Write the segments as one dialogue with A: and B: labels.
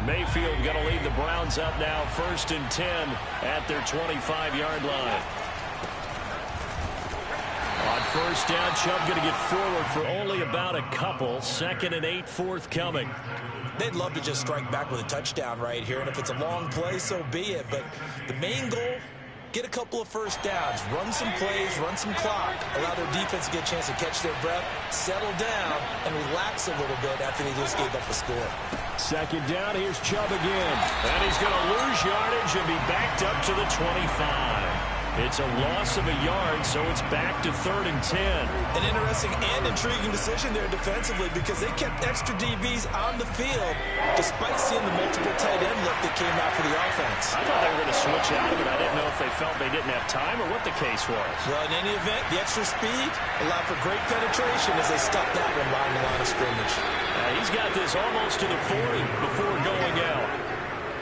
A: Mayfield going to lead the Browns up now, 1st and 10 at their 25-yard line. On 1st down, Chubb going to get forward for only about a couple. 2nd and 8 forthcoming.
B: They'd love to just strike back with a touchdown right here, and if it's a long play, so be it. But the main goal, get a couple of first downs, run some plays, run some clock, allow their defense to get a chance to catch their breath, settle down, and relax a little bit after they just gave up a score.
A: 2nd down, here's Chubb again. And he's going to lose yardage and be backed up to the 25. It's a loss of a yard, so it's back to 3rd and 10.
B: An interesting and intriguing decision there defensively because they kept extra DBs on the field despite seeing the multiple tight end look that came out for the offense.
A: I thought they were going to switch out of it. I didn't know if they felt they didn't have time or what the case was.
B: Well, in any event, the extra speed allowed for great penetration as they stuffed that one behind the line of scrimmage.
A: He's got this almost to the 40 before going out.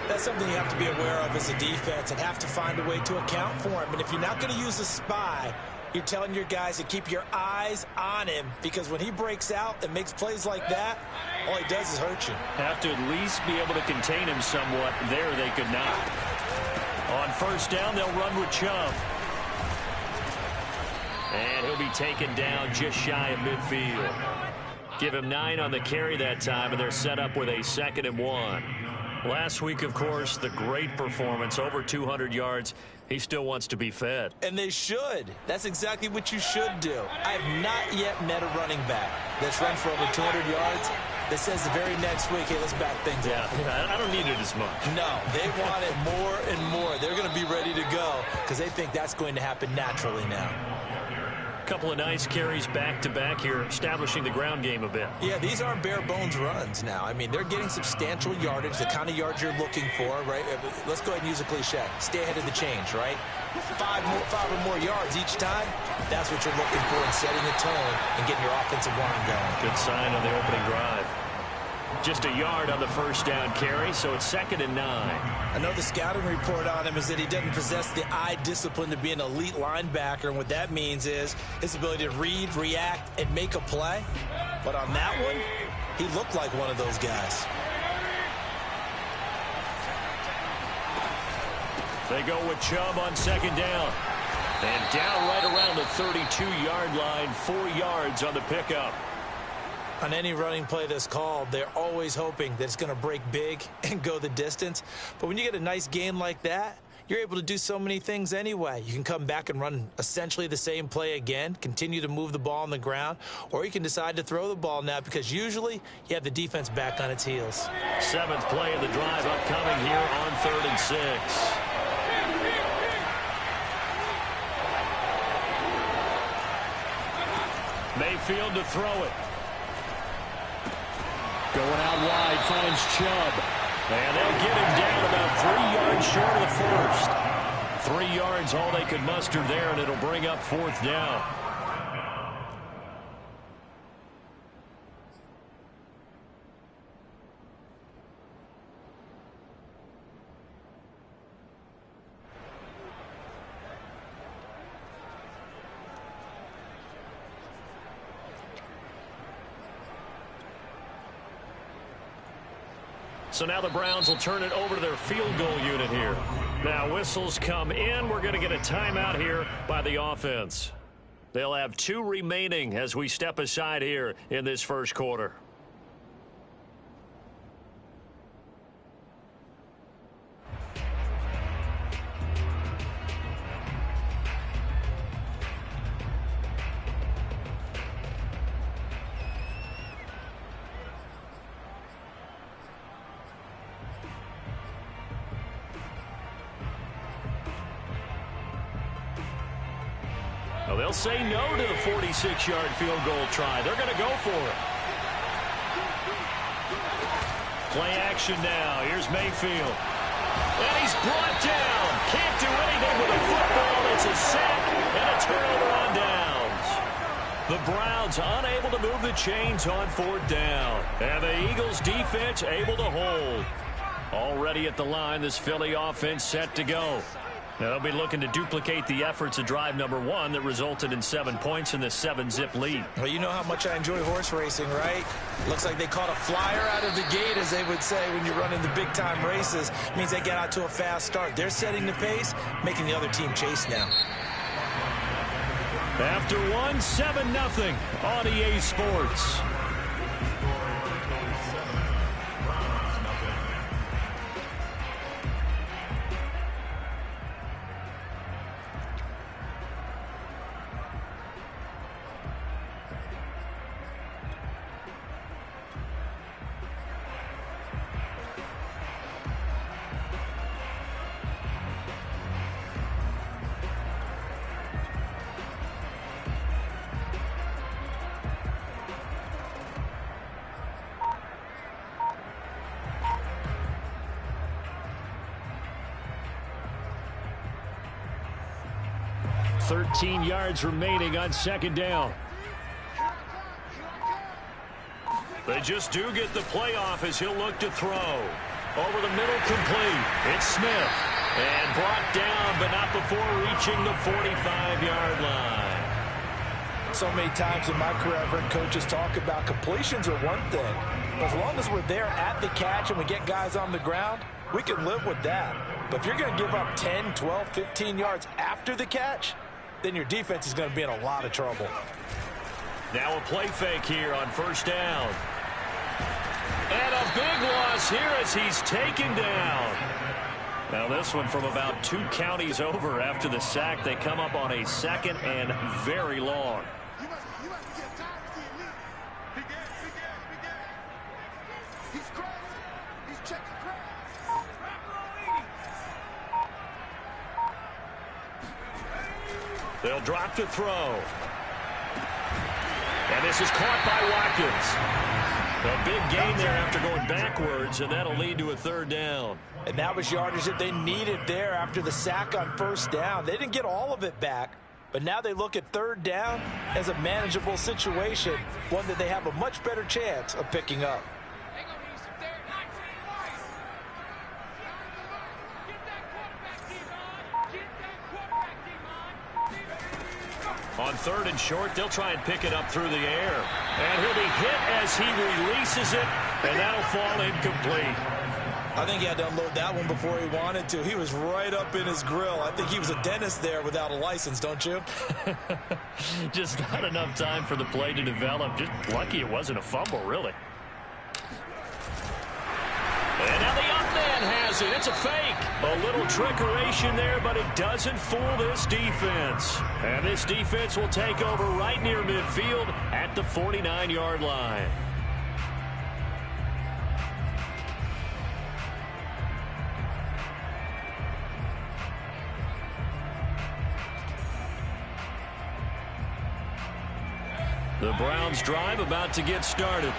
B: That's something you have to be aware of as a defense and have to find a way to account for him. And if you're not going to use a spy, you're telling your guys to keep your eyes on him because when he breaks out and makes plays like that, all he does is hurt you.
A: Have to at least be able to contain him somewhat. There they could not. On 1st down, they'll run with Chubb. And he'll be taken down just shy of midfield. Give him 9 on the carry that time, and they're set up with a 2nd and 1. Last week, of course, the great performance, over 200 yards. He still wants to be fed.
B: And they should. That's exactly what you should do. I have not yet met a running back that's run for over 200 yards that says the very next week, hey, let's back things up.
A: Yeah, I don't need it as much.
B: No, they want it more and more. They're going to be ready to go because they think that's going to happen naturally now.
A: Couple of nice carries back-to-back here, establishing the ground game a bit.
B: Yeah, these aren't bare-bones runs now. I mean, they're getting substantial yardage, the kind of yards you're looking for, right? Let's go ahead and use a cliche. Stay ahead of the change, right? 5 or more yards each time, that's what you're looking for in setting the tone and getting your offensive line going.
A: Good sign on the opening drive. Just a yard on the 1st down carry, so it's 2nd and 9.
B: I know the scouting report on him is that he doesn't possess the eye discipline to be an elite linebacker, and what that means is his ability to read, react, and make a play. But on that one, he looked like one of those guys.
A: They go with Chubb on 2nd down. And down right around the 32-yard line, 4 yards on the pickup.
B: On any running play that's called, they're always hoping that it's going to break big and go the distance. But when you get a nice game like that, you're able to do so many things anyway. You can come back and run essentially the same play again, continue to move the ball on the ground, or you can decide to throw the ball now because usually you have the defense back on its heels.
A: 7th play of the drive upcoming here on 3rd and 6. Mayfield to throw it. Going out wide, finds Chubb. And they'll get him down about 3 yards short of the 1st. 3 yards, all they could muster there, and it'll bring up 4th down. So now the Browns will turn it over to their field goal unit here. Now whistles come in. We're going to get a timeout here by the offense. They'll have 2 remaining as we step aside here in this 1st quarter. Well, they'll say no to the 46-yard field goal try. They're going to go for it. Play action now. Here's Mayfield. And he's brought down. Can't do anything with a football. It's a sack and a turnover on downs. The Browns unable to move the chains on 4th down. And the Eagles defense able to hold. Already at the line, this Philly offense set to go. They'll be looking to duplicate the efforts of drive number 1 that resulted in 7 points in this 7-zip lead.
B: Well, you know how much I enjoy horse racing, right? Looks like they caught a flyer out of the gate, as they would say when you're running the big-time races. It means they get out to a fast start. They're setting the pace, making the other team chase now.
A: After 1, 7-0 on EA Sports. Thirteen yards remaining on second down. They just do get the playoff as he'll look to throw. Over the middle, complete. It's Smith. And brought down, but not before reaching the 45-yard line.
B: So many times in my career, I've heard coaches talk about completions are one thing. As long as we're there at the catch and we get guys on the ground, we can live with that. But if you're going to give up 10, 12, 15 yards after the catch, then your defense is going to be in a lot of trouble.
A: Now a play fake here on first down. And a big loss here as he's taken down. Now this one from about 2 counties over after the sack. They come up on a 2nd and very long. They'll drop to throw. And this is caught by Watkins. A big gain there after going backwards, and that'll lead to a 3rd down.
B: And that was yardage that they needed there after the sack on first down. They didn't get all of it back, but now they look at 3rd down as a manageable situation, one that they have a much better chance of picking up.
A: On 3rd and short, they'll try and pick it up through the air. And he'll be hit as he releases it, and that'll fall incomplete.
B: I think he had to unload that one before he wanted to. He was right up in his grill. I think he was a dentist there without a license, don't you?
A: Just not enough time for the play to develop. Just lucky it wasn't a fumble, really. And now the up man has it. It's a fake. A little trickeration there, but it doesn't fool this defense. And this defense will take over right near midfield at the 49-yard line. The Browns drive about to get started.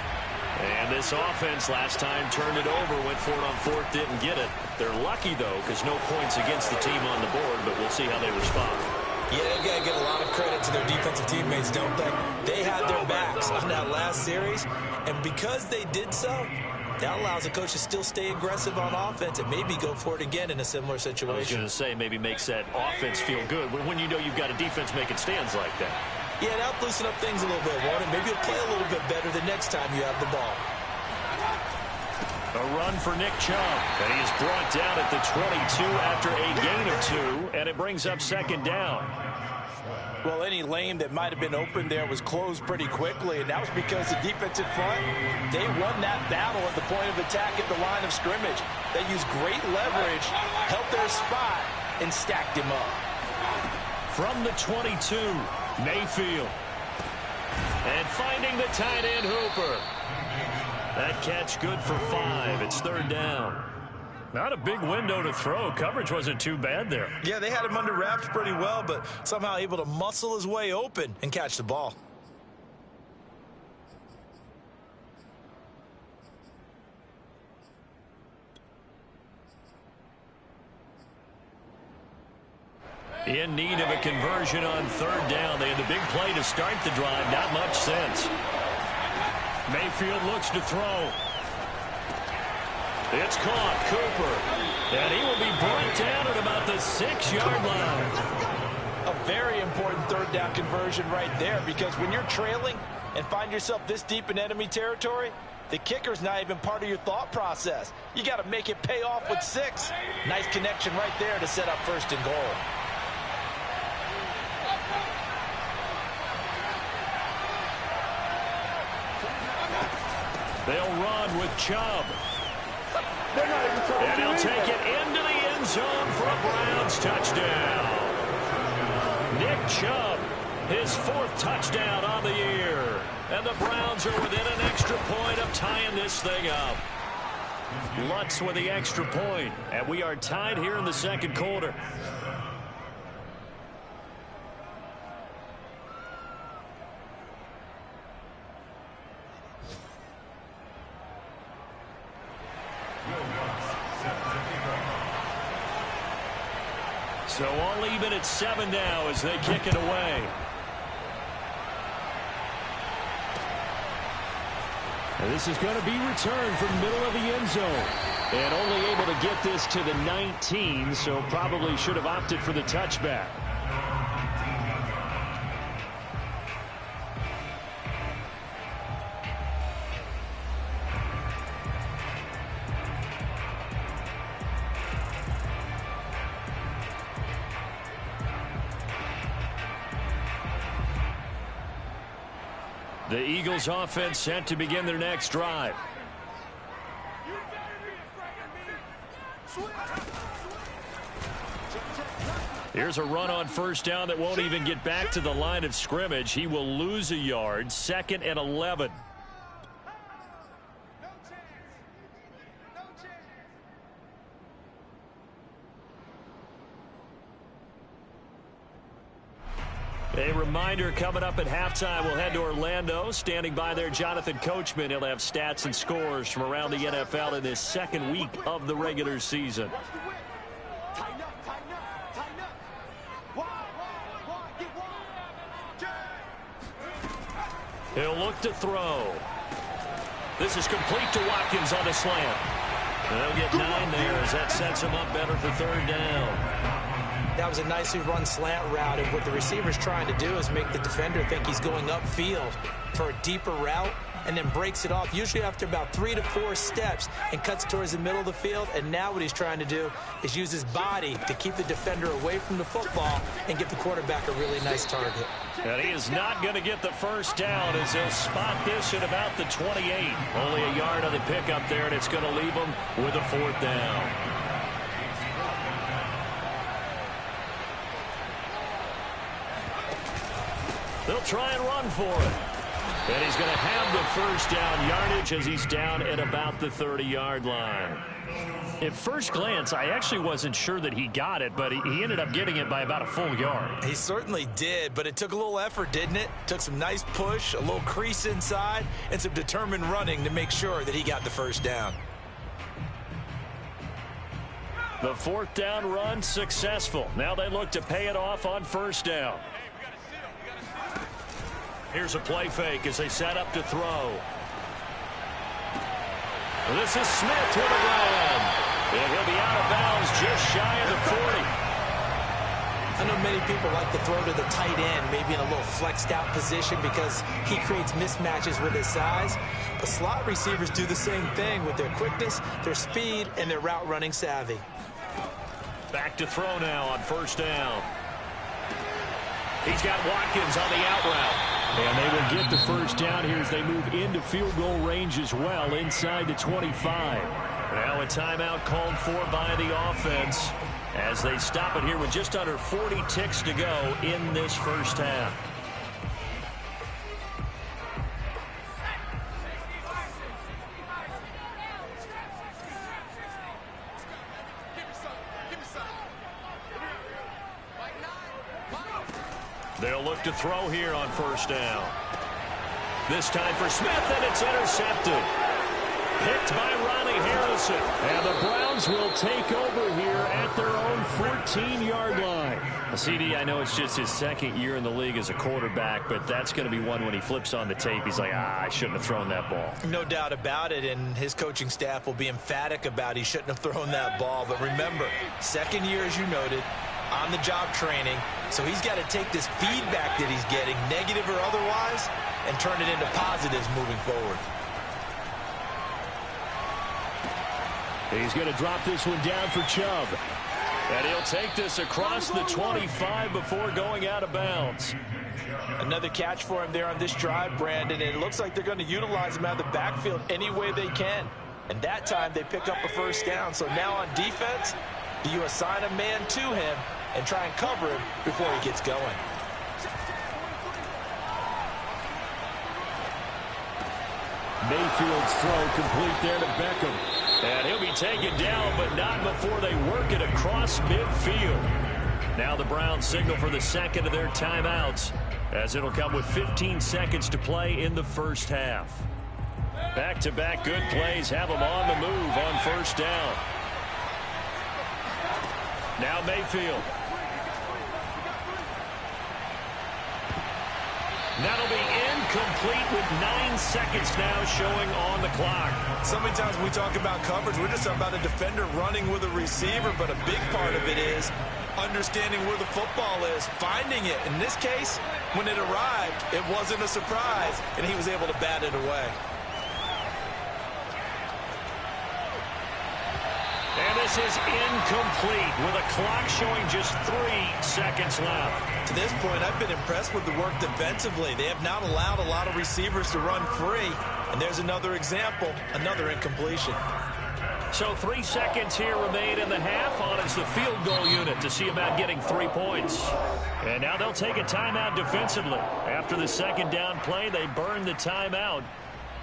A: And this offense last time turned it over, went for it on 4th, didn't get it. They're lucky, though, because no points against the team on the board, but we'll see how they respond.
B: Yeah, they've got to give a lot of credit to their defensive teammates, don't they? They had their backs on that last series, and because they did so, that allows the coach to still stay aggressive on offense and maybe go for it again in a similar situation.
A: I was going to say, maybe makes that offense feel good when you know you've got a defense making stands like that.
B: Yeah, that'll loosen up things a little bit, won't it? Maybe you'll play a little bit better the next time you have the ball.
A: A run for Nick Chubb, and he is brought down at the 22 after a gain of 2, and it brings up 2nd down.
B: Well, any lane that might have been open there was closed pretty quickly, and that was because the defensive front, they won that battle at the point of attack at the line of scrimmage. They used great leverage, held their spot, and stacked him up.
A: From the 22, Mayfield. And finding the tight end, Hooper. That catch good for 5. It's 3rd down. Not a big window to throw. Coverage wasn't too bad there.
B: Yeah, they had him under wraps pretty well, but somehow able to muscle his way open and catch the ball.
A: In need of a conversion on 3rd down. They had the big play to start the drive. Not much sense. Mayfield looks to throw. It's caught, Cooper. And he will be brought down at about the 6-yard line.
B: A very important third down conversion right there, because when you're trailing and find yourself this deep in enemy territory, the kicker's not even part of your thought process. You got to make it pay off with 6. Nice connection right there to set up 1st and goal.
A: They'll run with Chubb. And he'll take it into the end zone for a Browns touchdown. Nick Chubb, his 4th touchdown on the year. And the Browns are within an extra point of tying this thing up. Lutz with the extra point. And we are tied here in the 2nd quarter. So all even at 7 now as they kick it away. And this is going to be returned from the middle of the end zone. And only able to get this to the 19, so probably should have opted for the touchback. The Eagles offense set to begin their next drive. Here's a run on 1st down that won't even get back to the line of scrimmage. He will lose a yard. 2nd and 11. A reminder, coming up at halftime, we'll head to Orlando. Standing by there, Jonathan Coachman. He'll have stats and scores from around the NFL in this 2nd week of the regular season. He'll look to throw. This is complete to Watkins on the slant. They'll get 9 there as that sets him up better for 3rd down.
B: That was a nicely run slant route, and what the receiver's trying to do is make the defender think he's going upfield for a deeper route, and then breaks it off, usually after about 3 to 4 steps, and cuts towards the middle of the field. And now what he's trying to do is use his body to keep the defender away from the football and give the quarterback a really nice target.
A: And he is not going to get the 1st down as he'll spot this at about the 28. Only a yard on the pickup there, and it's going to leave him with a 4th down. They'll try and run for it. And he's going to have the 1st down yardage as he's down at about the 30-yard line. At first glance, I actually wasn't sure that he got it, but he ended up getting it by about a full yard.
B: He certainly did, but it took a little effort, didn't it? Took some nice push, a little crease inside, and some determined running to make sure that he got the 1st down.
A: The 4th down run successful. Now they look to pay it off on 1st down. Here's a play fake as they set up to throw. This is Smith with a run. And he'll be out of bounds just shy of the 40.
B: I know many people like to throw to the tight end, maybe in a little flexed out position because he creates mismatches with his size. But slot receivers do the same thing with their quickness, their speed, and their route running savvy.
A: Back to throw now on 1st down. He's got Watkins on the out route. And they will get the 1st down here as they move into field goal range as well, inside the 25. Now a timeout called for by the offense as they stop it here with just under 40 ticks to go in this 1st half. They'll look to throw here on 1st down. This time for Smith, and it's intercepted. Picked by Ronnie Harris gets it. And the Browns will take over here at their own 14-yard line. CD, I know it's just his second year in the league as a quarterback, but that's going to be one when he flips on the tape. He's like, I shouldn't have thrown that ball.
B: No doubt about it, and his coaching staff will be emphatic about he shouldn't have thrown that ball. But remember, second year, as you noted, on-the-job training, so he's got to take this feedback that he's getting, negative or otherwise, and turn it into positives moving forward.
A: He's going to drop this one down for Chubb. And he'll take this across the 25 before going out of bounds.
B: Another catch for him there on this drive, Brandon, and it looks like they're going to utilize him out of the backfield any way they can. And that time they pick up a first down. So now on defense, do you assign a man to him and try and cover him before he gets going?
A: Mayfield's throw complete there to Beckham. And he'll be taken down, but not before they work it across midfield. Now the Browns signal for the second of their timeouts, as it'll come with 15 seconds to play in the first half. Back-to-back good plays have them on the move on first down. Now Mayfield. That'll be incomplete with 9 seconds now showing on the clock.
B: So many times when we talk about coverage, we're just talking about a defender running with a receiver, but a big part of it is understanding where the football is, finding it. In this case, when it arrived, it wasn't a surprise, and he was able to bat it away.
A: And this is incomplete with a clock showing just 3 seconds left.
B: To this point, I've been impressed with the work defensively. They have not allowed a lot of receivers to run free. And there's another example, another incompletion.
A: So 3 seconds here remain in the half on as the field goal unit to see about getting 3 points. And now they'll take a timeout defensively. After the second down play, they burn the timeout,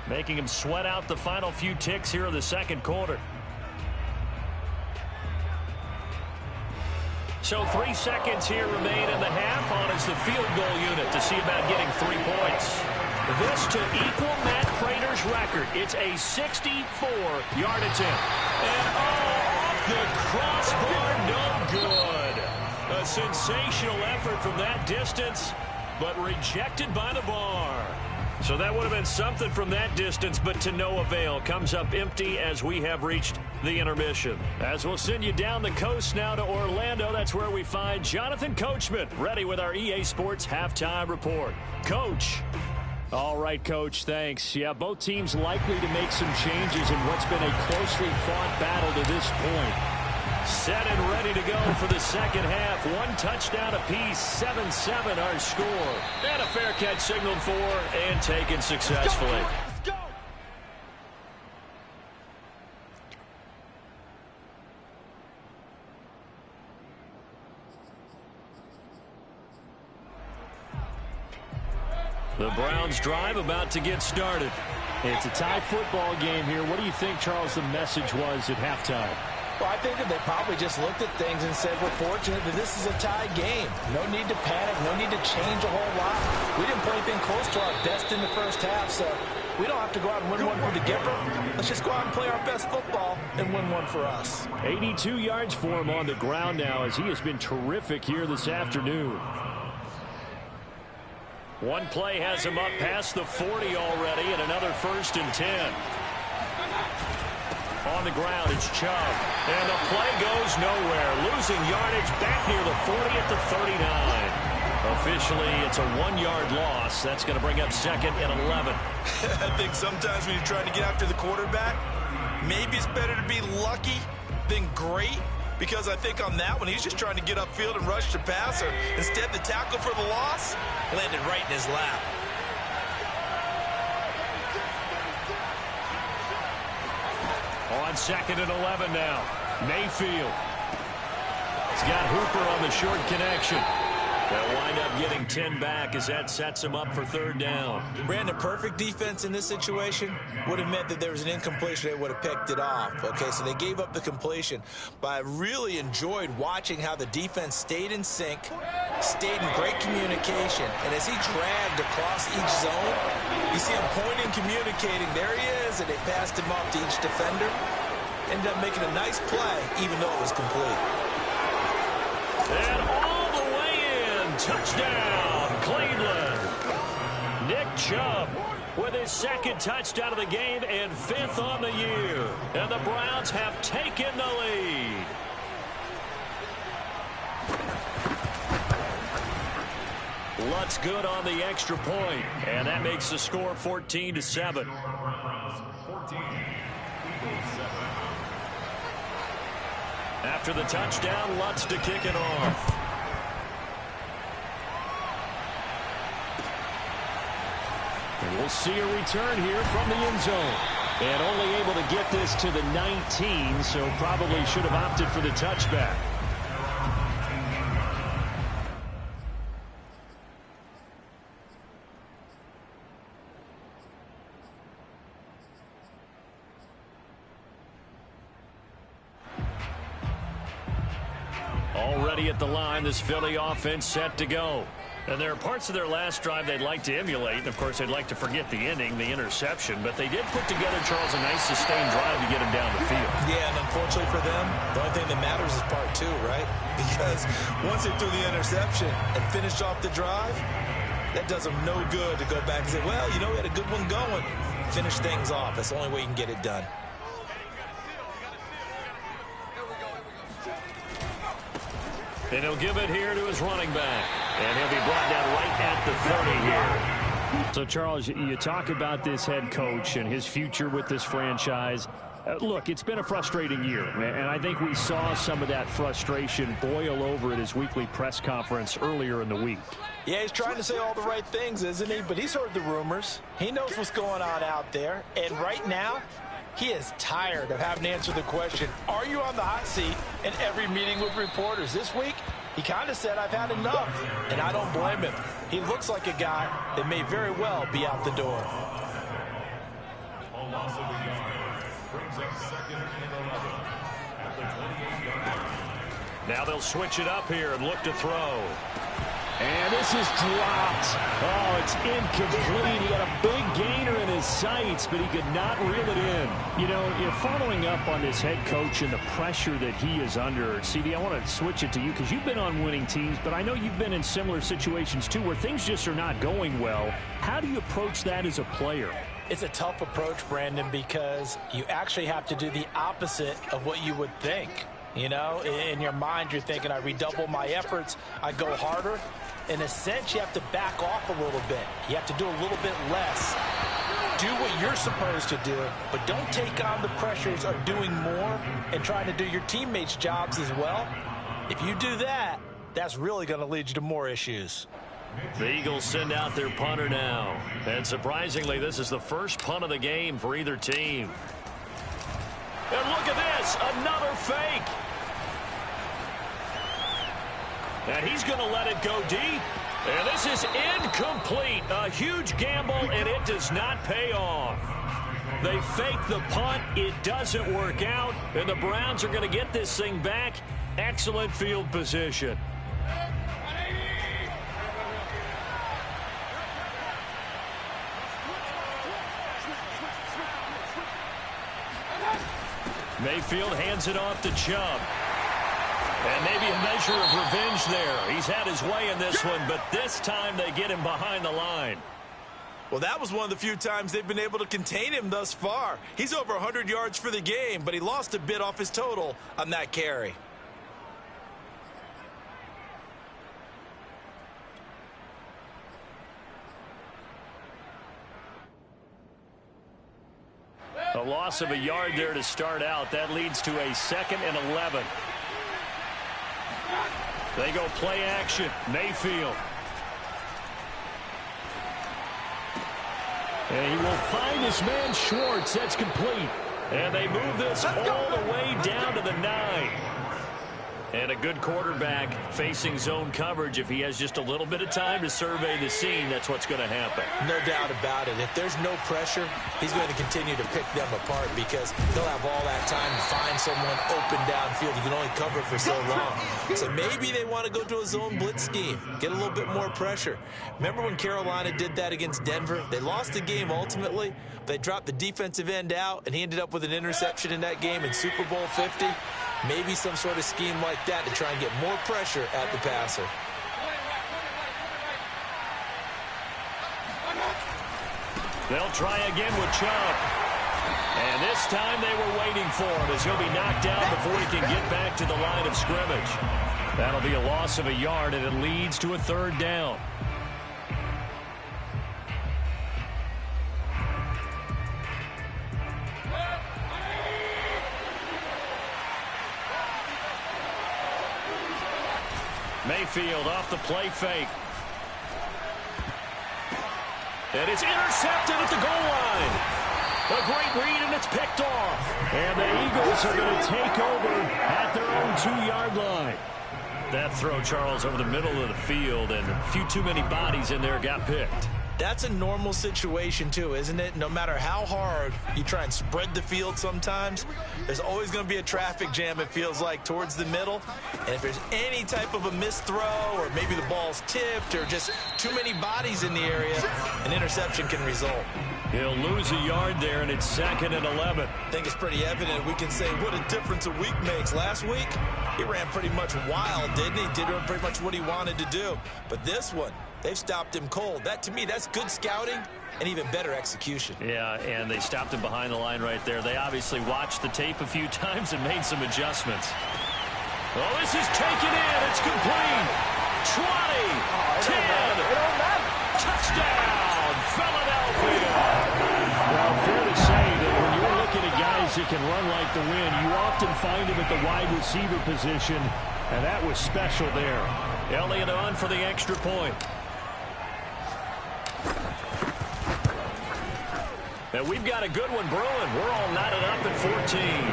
A: making them sweat out the final few ticks here of the second quarter. So 3 seconds here remain in the half on as the field goal unit to see about getting 3 points. This to equal Matt Prater's record. It's a 64-yard attempt. And off the crossbar, no good. A sensational effort from that distance, but rejected by the bar. So that would have been something from that distance, but to no avail. Comes up empty as we have reached the intermission. As we'll send you down the coast now to Orlando, that's where we find Jonathan Coachman, ready with our EA Sports Halftime Report. Coach. All right, Coach, thanks. Yeah, both teams likely to make some changes in what's been a closely fought battle to this point. Set and ready to go for the second half. 1 touchdown apiece, 7-7 our score. And a fair catch signaled for and taken successfully.
C: Let's go.
A: The Browns drive about to get started.
C: It's a tie football game here. What do you think, Charles, the message was at halftime?
B: Well, I think that they probably just looked at things and said, we're fortunate that this is a tie game. No need to panic, no need to change a whole lot. We didn't play anything close to our best in the first half, so we don't have to go out and win one for the Gipper. Let's just go out and play our best football and win one for us.
C: 82 yards for him on the ground now as he has been terrific here this afternoon.
A: One play has him up past the 40 already, and another 1st and 10. On the ground, it's Chubb. And the play goes nowhere. Losing yardage back near the 40 at the 39. Officially, it's a 1-yard loss. That's going to bring up 2nd and 11.
B: I think sometimes when you're trying to get after the quarterback, maybe it's better to be lucky than great. Because I think on that one, he's just trying to get upfield and rush the passer. Instead, the tackle for the loss landed right in his lap.
A: On 2nd and 11 now. Mayfield. He's got Hooper on the short connection. They'll wind up getting 10 back as that sets him up for 3rd down.
B: Brandon, perfect defense in this situation would have meant that there was an incompletion. They would have picked it off. Okay, so they gave up the completion. But I really enjoyed watching how the defense stayed in sync, stayed in great communication. And as he dragged across each zone, you see him pointing, communicating. There he is, and they passed him off to each defender. Ended up making a nice play, even though it was complete.
A: And all the way in. Touchdown, Cleveland. Nick Chubb with his second touchdown of the game and 5th on the year. And the Browns have taken the lead. Lutz good on the extra point, and that makes the score 14-7. After the touchdown, Lutz to kick it off. And we'll see a return here from the end zone. And only able to get this to the 19, so probably should have opted for the touchback. Already at the line, this Philly offense set to go. And there are parts of their last drive they'd like to emulate. And, of course, they'd like to forget the ending, the interception. But they did put together, Charles, a nice sustained drive to get him down the field.
B: Yeah, and unfortunately for them, the only thing that matters is part 2, right? Because once they threw the interception and finished off the drive, that does them no good to go back and say, well, you know, we had a good one going. Finish things off. That's the only way you can get it done.
A: And he'll give it here to his running back. And he'll be brought down right at the 30 here.
C: So, Charles, you talk about this head coach and his future with this franchise. Look, it's been a frustrating year, and I think we saw some of that frustration boil over at his weekly press conference earlier in the week.
B: Yeah, he's trying to say all the right things, isn't he? But he's heard the rumors. He knows what's going on out there. And right now, he is tired of having to answer the question, are you on the hot seat, in every meeting with reporters. This week, he kind of said, I've had enough, and I don't blame him. He looks like a guy that may very well be out the door.
A: Now they'll switch it up here and look to throw.
C: And this is dropped. Oh, it's incomplete. He had a big gainer in his sights, but he could not reel it in. You know, you're following up on this head coach and the pressure that he is under. CD, I want to switch it to you because you've been on winning teams, but I know you've been in similar situations too where things just are not going well. How do you approach that as a player?
B: It's a tough approach, Brandon, because you actually have to do the opposite of what you would think. You know, in your mind, you're thinking, I redouble my efforts, I go harder. In a sense, you have to back off a little bit. You have to do a little bit less. Do what you're supposed to do, but don't take on the pressures of doing more and trying to do your teammates' jobs as well. If you do that, that's really going to lead you to more issues.
A: The Eagles send out their punter now. And surprisingly, this is the first punt of the game for either team. And look at this, another fake. And he's going to let it go deep. And this is incomplete. A huge gamble, and it does not pay off. They fake the punt. It doesn't work out. And the Browns are going to get this thing back. Excellent field position. Mayfield hands it off to Chubb. And maybe a measure of revenge there. He's had his way in this one, but this time they get him behind the line.
B: Well, that was one of the few times they've been able to contain him thus far. He's over 100 yards for the game, but he lost a bit off his total on that carry.
A: A loss of a yard there to start out. That leads to a 2nd and 11. They go play action. Mayfield.
C: And he will find his man Schwartz. That's complete.
A: And they move this all the way down to the 9. And a good quarterback facing zone coverage, if he has just a little bit of time to survey the scene, that's what's going to happen.
B: No doubt about it. If there's no pressure, he's going to continue to pick them apart because he'll have all that time to find someone open downfield. You can only cover for so long. So maybe they want to go to a zone blitz scheme, get a little bit more pressure. Remember when Carolina did that against Denver? They lost the game ultimately. They dropped the defensive end out, and he ended up with an interception in that game in Super Bowl 50. Maybe some sort of scheme like that to try and get more pressure at the passer.
A: They'll try again with Chubb. And this time they were waiting for him as he'll be knocked down before he can get back to the line of scrimmage. That'll be a loss of a yard, and it leads to a 3rd down. Mayfield off the play fake. And it's intercepted at the goal line. A great read, and it's picked off. And the Eagles are going to take over at their own 2-yard line. That throw, Charles, over the middle of the field, and a few too many bodies in there got picked.
B: That's a normal situation, too, isn't it? No matter how hard you try and spread the field sometimes, there's always going to be a traffic jam, it feels like, towards the middle. And if there's any type of a missed throw or maybe the ball's tipped or just too many bodies in the area, an interception can result.
A: He'll lose a yard there, and it's 2nd and 11.
B: I think it's pretty evident. We can say what a difference a week makes. Last week, he ran pretty much wild, didn't he? Did pretty much what he wanted to do. But this one, they've stopped him cold. That, to me, that's good scouting and even better execution.
A: Yeah, and they stopped him behind the line right there. They obviously watched the tape a few times and made some adjustments. Oh, this is taken in. It's complete. 20, 10, touchdown, Philadelphia.
C: Well, fair to say that when you're looking at guys that can run like the wind, you often find them at the wide receiver position, and that was special there.
A: Elliott on for the extra point. And we've got a good one brewing. We're all knotted up at 14.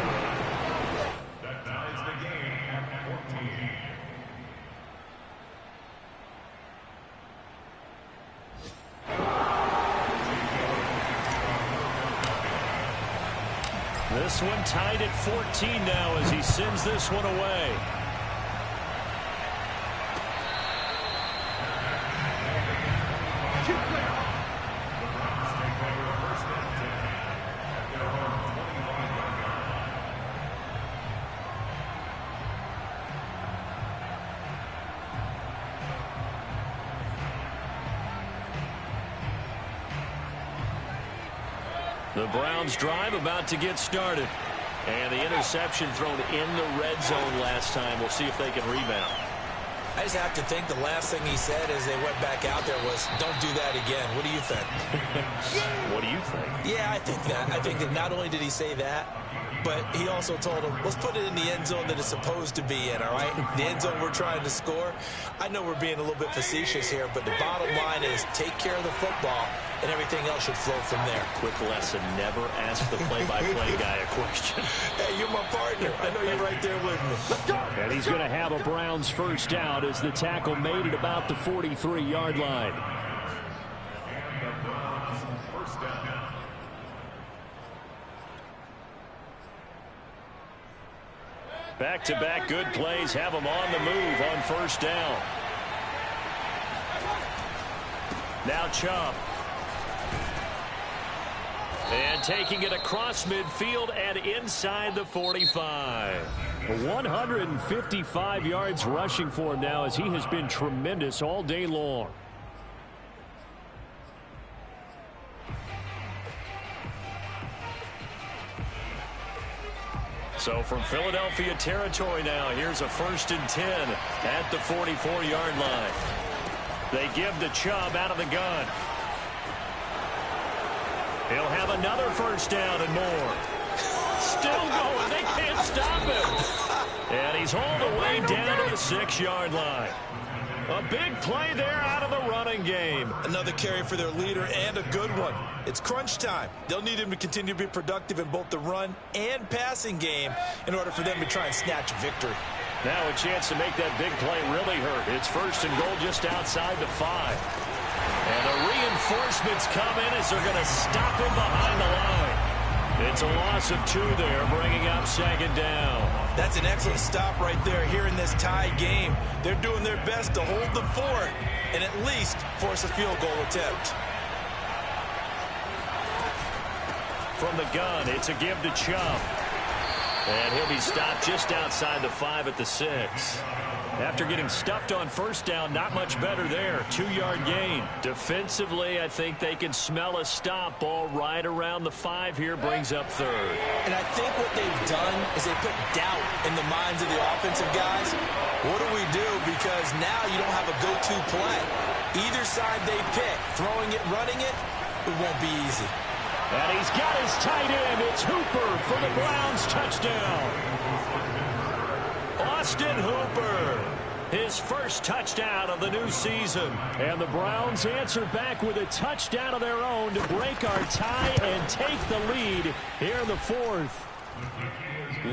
D: That ties the game at 14.
A: This one tied at 14 now as he sends this one away. The Browns drive about to get started. And the interception thrown in the red zone last time. We'll see if they can rebound.
B: I just have to think the last thing he said as they went back out there was, don't do that again. What do you think?
A: What do you think?
B: Yeah, I think that. I think that not only did he say that, but he also told him, let's put it in the end zone that it's supposed to be in, all right? The end zone we're trying to score. I know we're being a little bit facetious here, but the bottom line is take care of the football, and everything else should flow from there.
A: Quick lesson, never ask the play-by-play guy a question.
B: Hey, you're my partner. I know you're right there with me. Let's go.
C: And he's going to have a Browns first down as the tackle made it about the 43-yard line.
A: Back-to-back good plays have them on the move on first down. Now Chubb. And taking it across midfield and inside the 45.
C: 155 yards rushing for him now as he has been tremendous all day long.
A: So from Philadelphia territory now, here's a 1st and 10 at the 44-yard line. They give the Chubb out of the gun. He'll have another first down and more. Still going. They can't stop him. And he's all the way down to the 6-yard line. A big play there out of the running game.
B: Another carry for their leader and a good one. It's crunch time. They'll need him to continue to be productive in both the run and passing game in order for them to try and snatch a victory.
A: Now a chance to make that big play really hurt. It's first and goal just outside the 5. And the reinforcements come in as they're going to stop him behind the line. It's a loss of 2 there, bringing up second down.
B: That's an excellent stop right there here in this tie game. They're doing their best to hold the fort and at least force a field goal attempt.
A: From the gun, it's a give to Chubb. And he'll be stopped just outside the 5 at the 6. After getting stuffed on first down, not much better there. 2-yard gain. Defensively, I think they can smell a stop. Ball right around the 5 here, brings up third.
B: And I think what they've done is they put doubt in the minds of the offensive guys. What do we do? Because now you don't have a go-to play. Either side they pick, throwing it, running it, it won't be easy.
C: And he's got his tight end. It's Hooper for the Browns touchdown.
A: Austin Hooper, his first touchdown of the new season.
C: And the Browns answer back with a touchdown of their own to break our tie and take the lead here in the 4th.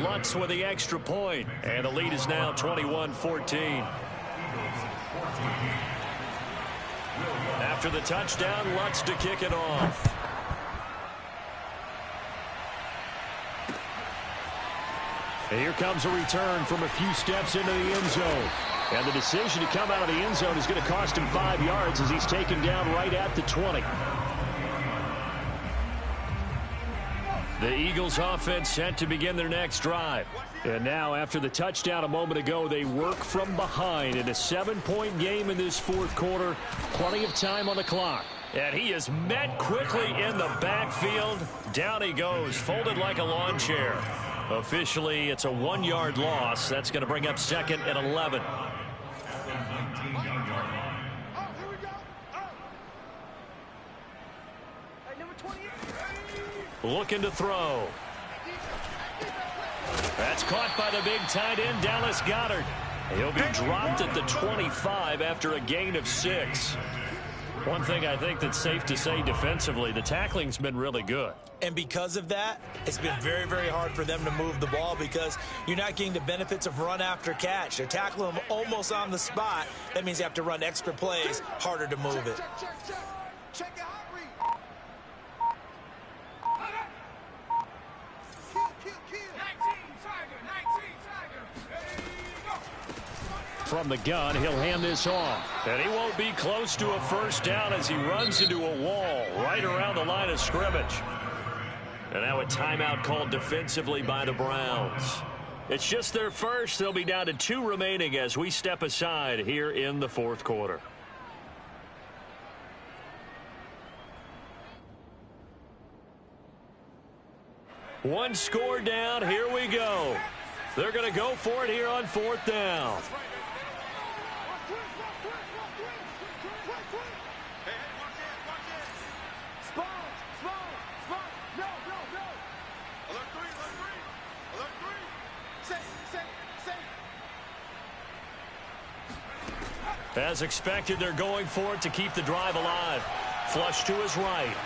A: Lutz with the extra point, and the lead is now 21-14. After the touchdown, Lutz to kick it off.
C: And here comes a return from a few steps into the end zone. And the decision to come out of the end zone is going to cost him 5 yards as he's taken down right at the 20.
A: The Eagles offense set to begin their next drive.
C: And now after the touchdown a moment ago, they work from behind in a 7-point game in this 4th quarter. Plenty of time on the clock.
A: And he is met quickly in the backfield. Down he goes, folded like a lawn chair. Officially, it's a 1-yard loss. That's going to bring up second and 11. Looking to throw. That's caught by the big tight end, Dallas Goedert. He'll be dropped at the 25 after a gain of 6. One thing I think that's safe to say defensively, the tackling's been really good.
B: And because of that, it's been very, very hard for them to move the ball because you're not getting the benefits of run after catch. They're tackling them almost on the spot. That means you have to run extra plays, harder to move it.
E: Check it out.
C: From the gun, he'll hand this off.
A: And he won't be close to a first down as he runs into a wall right around the line of scrimmage. And now a timeout called defensively by the Browns. It's just their first. They'll be down to 2 remaining as we step aside here in the 4th quarter. One score down. Here we go. They're going to go for it here on 4th down. As expected, they're going for it to keep the drive alive. Flush to his right.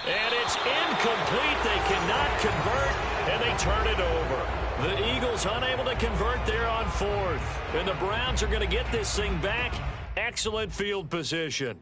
A: And it's incomplete. They cannot convert, and they turn it over. The Eagles unable to convert there on 4th. And the Browns are going to get this thing back. Excellent field position.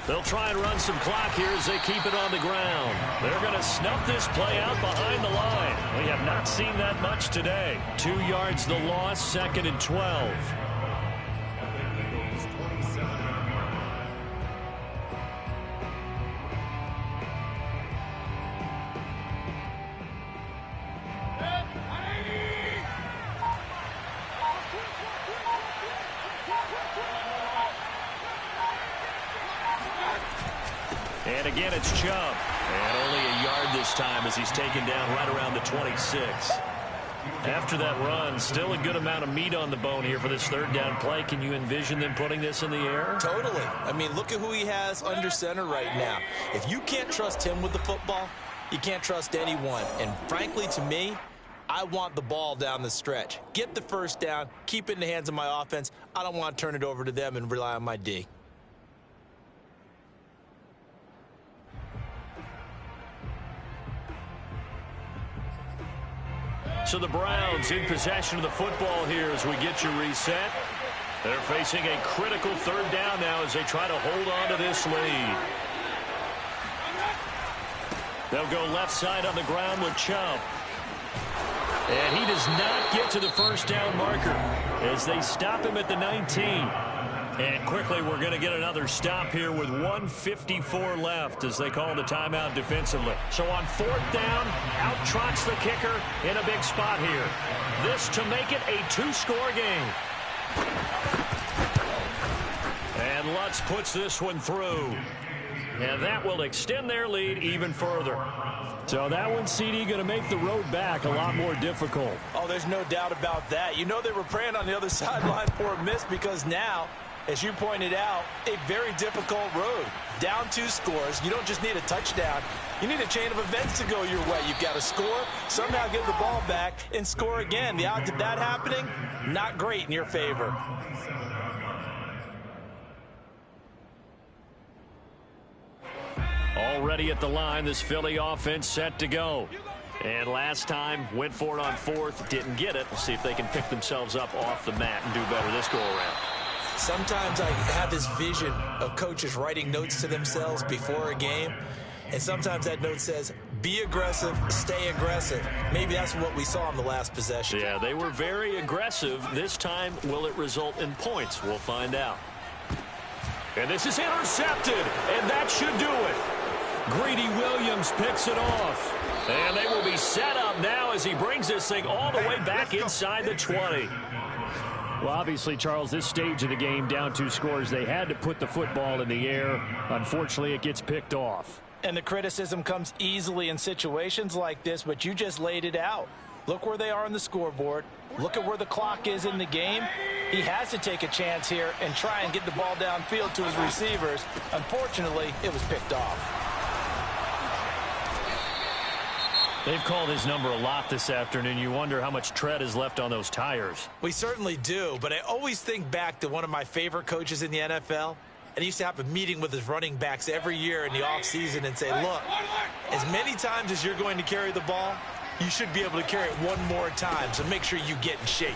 A: They'll try and run some clock here as they keep it on the ground. They're going to snuff this play out behind the line. We have not seen that much today. 2 yards the loss, second and 12. And again, it's Chubb. And only a yard this time as he's taken down right around the 26. After that run, still a good amount of meat on the bone here for this 3rd down play. Can you envision them putting this in the air?
B: Totally. I mean, look at who he has under center right now. If you can't trust him with the football, You can't trust anyone. And frankly, to me, I want the ball down the stretch. Get the first down, keep it in the hands of my offense. I don't want to turn it over to them and rely on my D.
A: So the Browns in possession of the football here as we get you reset. They're facing a critical third down now as they try to hold on to this lead. They'll go left side on the ground with Chubb. And he does not get to the first down marker as they stop him at the 19. And quickly we're going to get another stop here with 1:54 left as they call the timeout defensively. So on fourth down, out trots the kicker in a big spot here. This to make it a two-score game. And Lutz puts this one through. And that will extend their lead even further.
C: So that one, CD, going to make the road back a lot more difficult.
B: Oh, there's no doubt about that. You know they were praying on the other sideline for a miss because now, as you pointed out, a very difficult road. Down 2 scores. You don't just need a touchdown. You need a chain of events to go your way. You've got to score, somehow get the ball back, and score again. The odds of that happening, not great in your favor.
A: Already at the line, this Philly offense set to go. And last time, went for it on fourth, didn't get it. We'll see if they can pick themselves up off the mat and do better this go-around.
B: Sometimes I have this vision of coaches writing notes to themselves before a game, and sometimes that note says, be aggressive, stay aggressive. Maybe that's what we saw in the last possession.
A: Yeah, they were very aggressive. This time, will it result in points? We'll find out. And this is intercepted, and that should do it. Greedy Williams picks it off. And they will be set up now as he brings this thing all the way back inside the 20.
C: Well, obviously, Charles, this stage of the game, down 2 scores, they had to put the football in the air. Unfortunately, it gets picked off.
B: And the criticism comes easily in situations like this, but you just laid it out. Look where they are on the scoreboard. Look at where the clock is in the game. He has to take a chance here and try and get the ball downfield to his receivers. Unfortunately, it was picked off.
A: They've called his number a lot this afternoon. You wonder how much tread is left on those tires.
B: We certainly do, but I always think back to one of my favorite coaches in the NFL. And he used to have a meeting with his running backs every year in the offseason and say, look, as many times as you're going to carry the ball, you should be able to carry it one more time, so make sure you get in shape.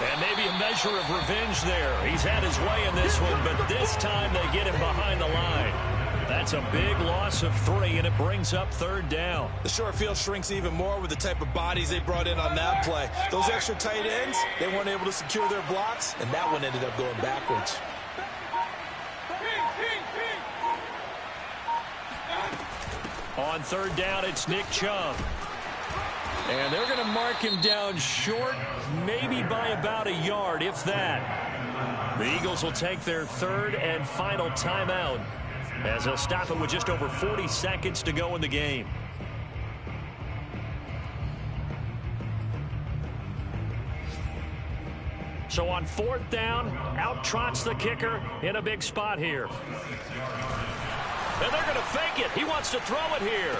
A: And maybe a measure of revenge there. He's had his way in this one, but this time they get him behind the line. That's a big loss of 3, and it brings up third down.
B: The short field shrinks even more with the type of bodies they brought in on that play. Those extra tight ends, they weren't able to secure their blocks, and that one ended up going backwards.
A: On third down, it's Nick Chubb. And they're going to mark him down short, maybe by about a yard, if that. The Eagles will take their third and final timeout as they'll stop it with just over 40 seconds to go in the game. So on fourth down, out trots the kicker in a big spot here. And they're going to fake it. He wants to throw it here.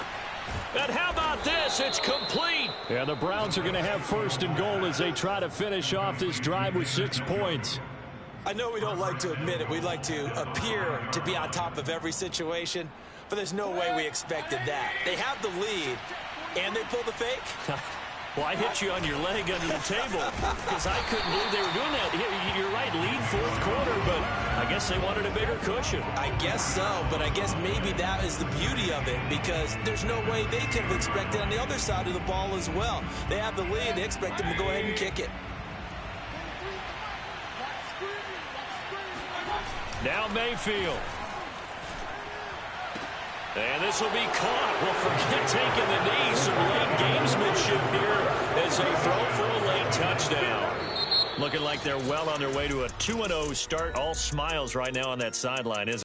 A: And how about this? It's complete.
C: Yeah, the Browns are going to have first and goal as they try to finish off this drive with 6 points.
B: I know we don't like to admit it. We like to appear to be on top of every situation, but there's no way we expected that. They have the lead, and they pull the fake.
A: Well, I hit you on your leg under the table because I couldn't believe they were doing that. You're right, lead fourth quarter, but I guess they wanted a bigger cushion.
B: I guess so, but I guess maybe that is the beauty of it because there's no way they could have expected on the other side of the ball as well. They have the lead. They expect them to go ahead and kick it.
A: Now Mayfield. And this will be caught. Well, forget taking the knee. Some late gamesmanship here as they throw for a late touchdown. Looking like they're well on their way to a 2-0 start. All smiles right now on that sideline, isn't it?